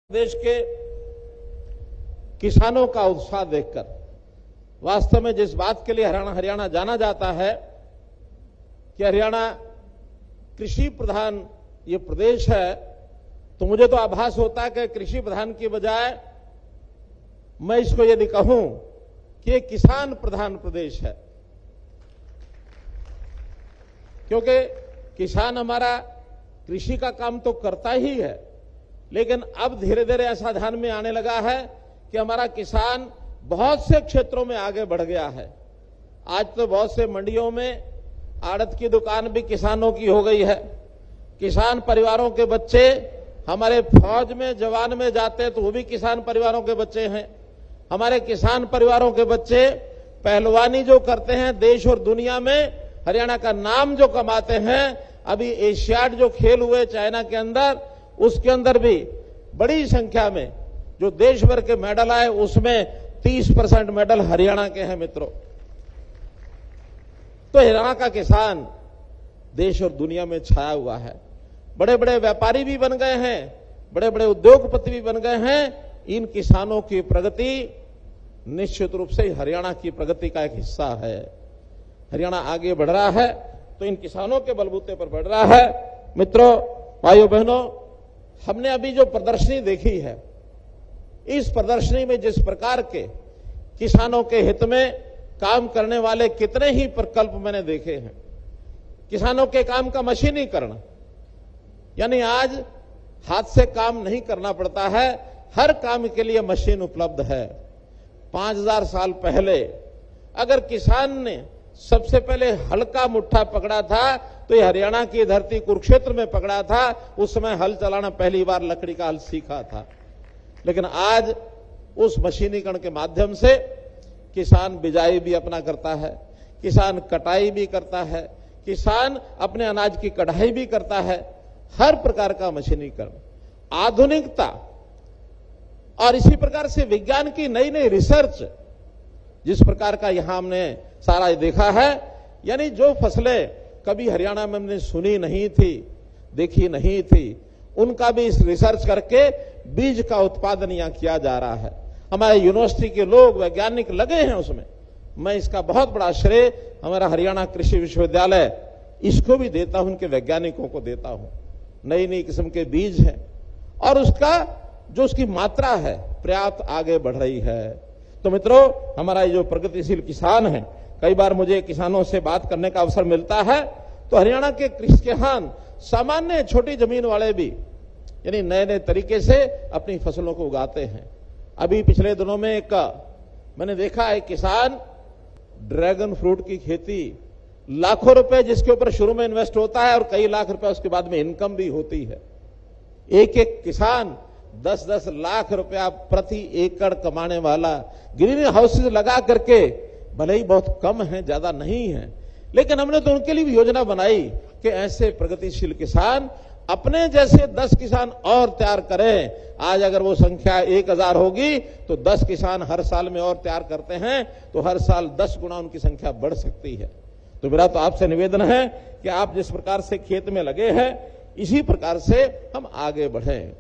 देश के किसानों का उत्साह देखकर वास्तव में जिस बात के लिए हरियाणा जाना जाता है कि हरियाणा कृषि प्रधान ये प्रदेश है, तो मुझे तो आभास होता है कि कृषि प्रधान की बजाय मैं इसको यदि कहूं कि ये किसान प्रधान प्रदेश है, क्योंकि किसान हमारा कृषि का काम तो करता ही है, लेकिन अब धीरे धीरे ऐसा ध्यान में आने लगा है कि हमारा किसान बहुत से क्षेत्रों में आगे बढ़ गया है। आज तो बहुत से मंडियों में आड़त की दुकान भी किसानों की हो गई है। किसान परिवारों के बच्चे हमारे फौज में जवान में जाते हैं तो वो भी किसान परिवारों के बच्चे हैं। हमारे किसान परिवारों के बच्चे पहलवानी जो करते हैं, देश और दुनिया में हरियाणा का नाम जो कमाते हैं। अभी एशियाड जो खेल हुए चाइना के अंदर, उसके अंदर भी बड़ी संख्या में जो देश भर के मेडल आए उसमें 30% मेडल हरियाणा के हैं मित्रों। तो हरियाणा का किसान देश और दुनिया में छाया हुआ है। बड़े बड़े व्यापारी भी बन गए हैं, बड़े बड़े उद्योगपति भी बन गए हैं। इन किसानों की प्रगति निश्चित रूप से हरियाणा की प्रगति का एक हिस्सा है। हरियाणा आगे बढ़ रहा है तो इन किसानों के बलबूते पर बढ़ रहा है। मित्रों, भाइयों बहनों, हमने अभी जो प्रदर्शनी देखी है, इस प्रदर्शनी में जिस प्रकार के किसानों के हित में काम करने वाले कितने ही प्रकल्प मैंने देखे हैं। किसानों के काम का मशीनीकरण, यानी आज हाथ से काम नहीं करना पड़ता है, हर काम के लिए मशीन उपलब्ध है। 5000 साल पहले अगर किसान ने सबसे पहले हल का मुट्ठा पकड़ा था तो ये हरियाणा की धरती कुरुक्षेत्र में पकड़ा था। उस समय हल चलाना पहली बार लकड़ी का हल सीखा था, लेकिन आज उस मशीनीकरण के माध्यम से किसान बिजाई भी अपना करता है, किसान कटाई भी करता है, किसान अपने अनाज की कढ़ाई भी करता है। हर प्रकार का मशीनीकरण, आधुनिकता और इसी प्रकार से विज्ञान की नई नई रिसर्च जिस प्रकार का यहां हमने सारा देखा है, यानी जो फसलें कभी हरियाणा में हमने सुनी नहीं थी, देखी नहीं थी, उनका भी इस रिसर्च करके बीज का उत्पादन यहां किया जा रहा है। हमारे यूनिवर्सिटी के लोग वैज्ञानिक लगे हैं उसमें। मैं इसका बहुत बड़ा श्रेय हमारा हरियाणा कृषि विश्वविद्यालय इसको भी देता हूं, उनके वैज्ञानिकों को देता हूं। नई नई किस्म के बीज हैं और उसका जो उसकी मात्रा है पर्याप्त आगे बढ़ रही है। तो मित्रों, हमारा ये जो प्रगतिशील किसान है, कई बार मुझे किसानों से बात करने का अवसर मिलता है तो हरियाणा के किसान सामान्य छोटी जमीन वाले भी यानी नए नए तरीके से अपनी फसलों को उगाते हैं। अभी पिछले दिनों में एक मैंने देखा है किसान ड्रैगन फ्रूट की खेती, लाखों रुपए जिसके ऊपर शुरू में इन्वेस्ट होता है और कई लाख रुपए उसके बाद में इनकम भी होती है। एक एक किसान 10-10 लाख रुपया प्रति एकड़ कमाने वाला ग्रीन हाउसेज लगा करके, भले ही बहुत कम है, ज्यादा नहीं है, लेकिन हमने तो उनके लिए भी योजना बनाई कि ऐसे प्रगतिशील किसान अपने जैसे 10 किसान और तैयार करें। आज अगर वो संख्या 1000 होगी तो 10 किसान हर साल में और तैयार करते हैं तो हर साल 10 गुना उनकी संख्या बढ़ सकती है। तो मेरा तो आपसे निवेदन है कि आप जिस प्रकार से खेत में लगे हैं, इसी प्रकार से हम आगे बढ़ें।